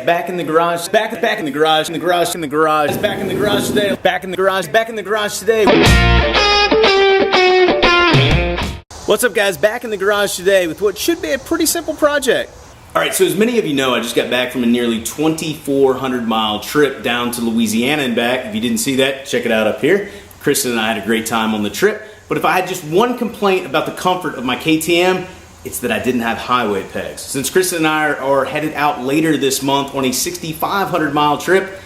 back in the garage, back in the garage, back in the garage today, back in the garage today. What's up guys, back in the garage today with what should be a pretty simple project. Alright, so as many of you know, I just got back from a nearly 2,400 mile trip down to Louisiana and back. If you didn't see that, check it out up here. Kristen and I had a great time on the trip. But if I had just one complaint about the comfort of my KTM, it's that I didn't have highway pegs. Since Kristen and I are headed out later this month on a 6,500 mile trip,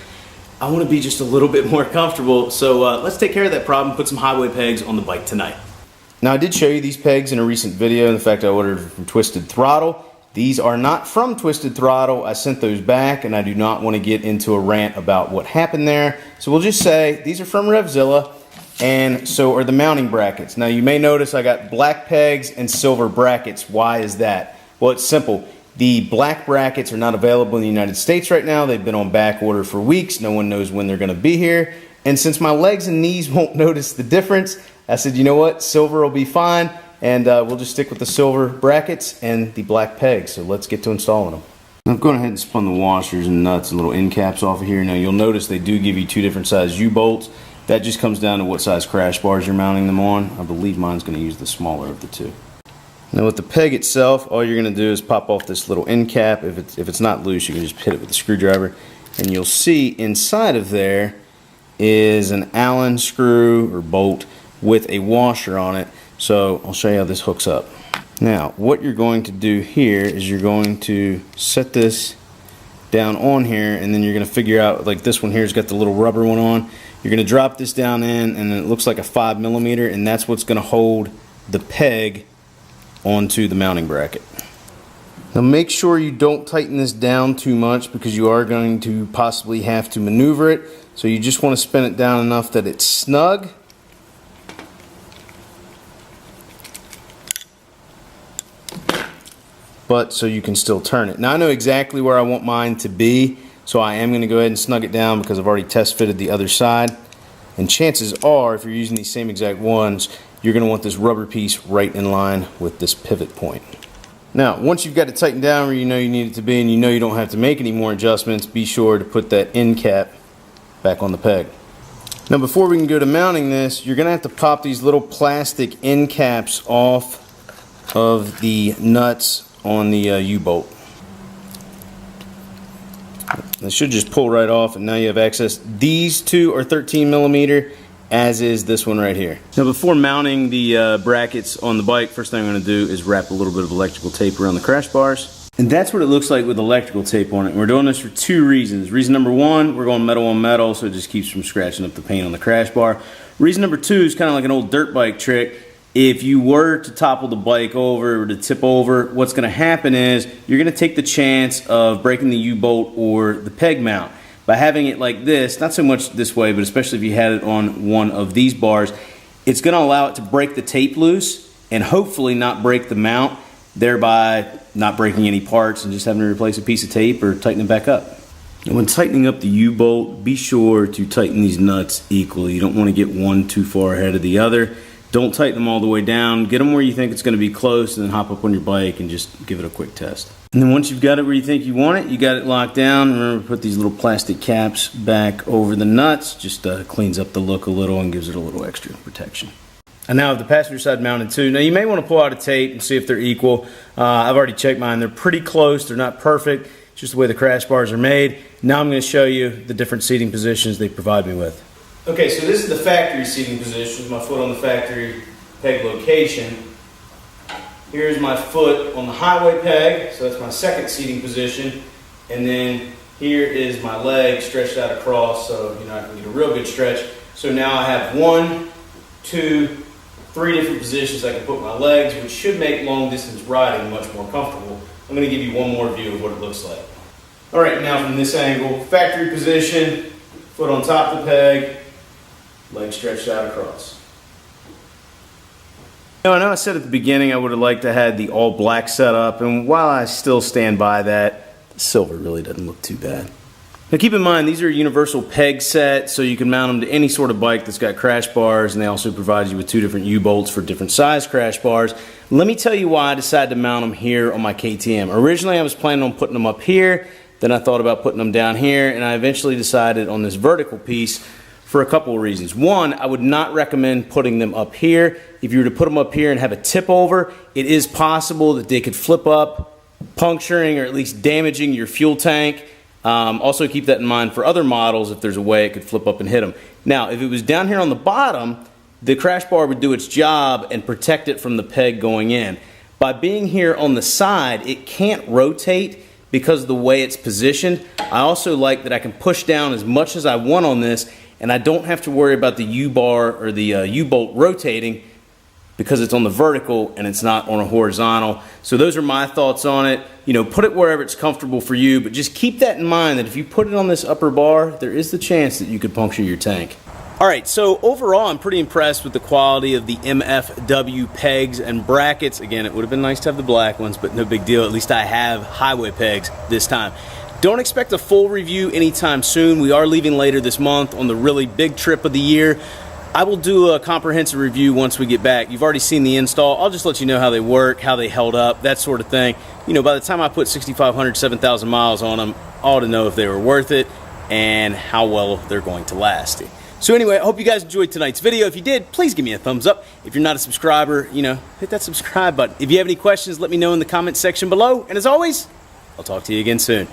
I want to be just a little bit more comfortable. So let's take care of that problem, put some highway pegs on the bike tonight. Now I did show you these pegs in a recent video. In fact, I ordered from Twisted Throttle. These are not from Twisted Throttle. I sent those back and I do not want to get into a rant about what happened there. So we'll just say these are from Revzilla, and so are the mounting brackets. Now you may notice I got black pegs and silver brackets. Why is that? Well, it's simple. The black brackets are not available in the United States right now. They've been on back order for weeks. No one knows when they're going to be here. And since my legs and knees won't notice the difference, I said, you know what, silver will be fine, and we'll just stick with the silver brackets and the black pegs. So let's get to installing them. I've gone ahead and spun the washers and nuts and little end caps off of here. Now you'll notice they do give you two different size U-bolts. That just comes down to what size crash bars you're mounting them on. I believe mine's going to use the smaller of the two. Now with the peg itself, all you're going to do is pop off this little end cap. If it's not loose, you can just hit it with a screwdriver, and you'll see inside of there is an Allen screw or bolt with a washer on it. So I'll show you how this hooks up. Now what you're going to do here is you're going to set this down on here, and then you're going to figure out, like this one here has got the little rubber one on. You're going to drop this down in, and it looks like a 5mm, and that's what's going to hold the peg onto the mounting bracket. Now make sure you don't tighten this down too much because you are going to possibly have to maneuver it. So you just want to spin it down enough that it's snug. But so you can still turn it. Now I know exactly where I want mine to be, so I am going to go ahead and snug it down because I've already test fitted the other side. And chances are, if you're using these same exact ones, you're going to want this rubber piece right in line with this pivot point. Now once you've got it tightened down where you know you need it to be, and you know you don't have to make any more adjustments, be sure to put that end cap back on the peg. Now before we can go to mounting this, you're going to have to pop these little plastic end caps off of the nuts on the U-bolt. They should just pull right off, and now you have access. These two are 13mm, as is this one right here. Now before mounting the brackets on the bike, first thing I'm going to do is wrap a little bit of electrical tape around the crash bars. And that's what it looks like with electrical tape on it. And we're doing this for two reasons. Reason number one, we're going metal on metal, so it just keeps from scratching up the paint on the crash bar. Reason number two is kind of like an old dirt bike trick. If you were to topple the bike over or to tip over, what's going to happen is you're going to take the chance of breaking the U-bolt or the peg mount. By having it like this, not so much this way, but especially if you had it on one of these bars, it's going to allow it to break the tape loose and hopefully not break the mount, thereby not breaking any parts and just having to replace a piece of tape or tighten it back up. And when tightening up the U-bolt, be sure to tighten these nuts equally. You don't want to get one too far ahead of the other. Don't tighten them all the way down. Get them where you think it's going to be close, and then hop up on your bike and just give it a quick test. And then once you've got it where you think you want it, you got it locked down. Remember to put these little plastic caps back over the nuts. Just cleans up the look a little and gives it a little extra protection. And now I have the passenger side mounted too. Now you may want to pull out a tape and see if they're equal. I've already checked mine. They're pretty close. They're not perfect. It's just the way the crash bars are made. Now I'm going to show you the different seating positions they provide me with. Okay, so this is the factory seating position, my foot on the factory peg location. Here's my foot on the highway peg, so that's my second seating position. And then here is my leg stretched out across, so I can get a real good stretch. So now I have 1, 2, 3 different positions I can put my legs, which should make long distance riding much more comfortable. I'm going to give you one more view of what it looks like. All right, now from this angle, factory position, foot on top of the peg, leg stretched out across. Now, I know I said at the beginning I would have liked to have the all black setup, and while I still stand by that, the silver really doesn't look too bad. Now keep in mind, these are universal peg sets, so you can mount them to any sort of bike that's got crash bars, and they also provide you with 2 different U-bolts for different size crash bars. Let me tell you why I decided to mount them here on my KTM. Originally I was planning on putting them up here, Then I thought about putting them down here, and I eventually decided on this vertical piece for a couple of reasons. One, I would not recommend putting them up here. If you were to put them up here and have a tip over, it is possible that they could flip up, puncturing or at least damaging your fuel tank. Also keep that in mind for other models if there's a way it could flip up and hit them. Now, if it was down here on the bottom, the crash bar would do its job and protect it from the peg going in. By being here on the side, it can't rotate because of the way it's positioned. I also like that I can push down as much as I want on this, and I don't have to worry about the U-bar or the U-bolt rotating because it's on the vertical and it's not on a horizontal. So those are my thoughts on it. You know, put it wherever it's comfortable for you, but just keep that in mind that if you put it on this upper bar, there is the chance that you could puncture your tank. All right, so overall, I'm pretty impressed with the quality of the MFW pegs and brackets. Again, it would have been nice to have the black ones, but no big deal. At least I have highway pegs this time. Don't expect a full review anytime soon. We are leaving later this month on the really big trip of the year. I will do a comprehensive review once we get back. You've already seen the install. I'll just let you know how they work, how they held up, that sort of thing. You know, by the time I put 6,500, 7,000 miles on them, I ought to know if they were worth it and how well they're going to last. So anyway, I hope you guys enjoyed tonight's video. If you did, please give me a thumbs up. If you're not a subscriber, you know, hit that subscribe button. If you have any questions, let me know in the comment section below. And as always, I'll talk to you again soon.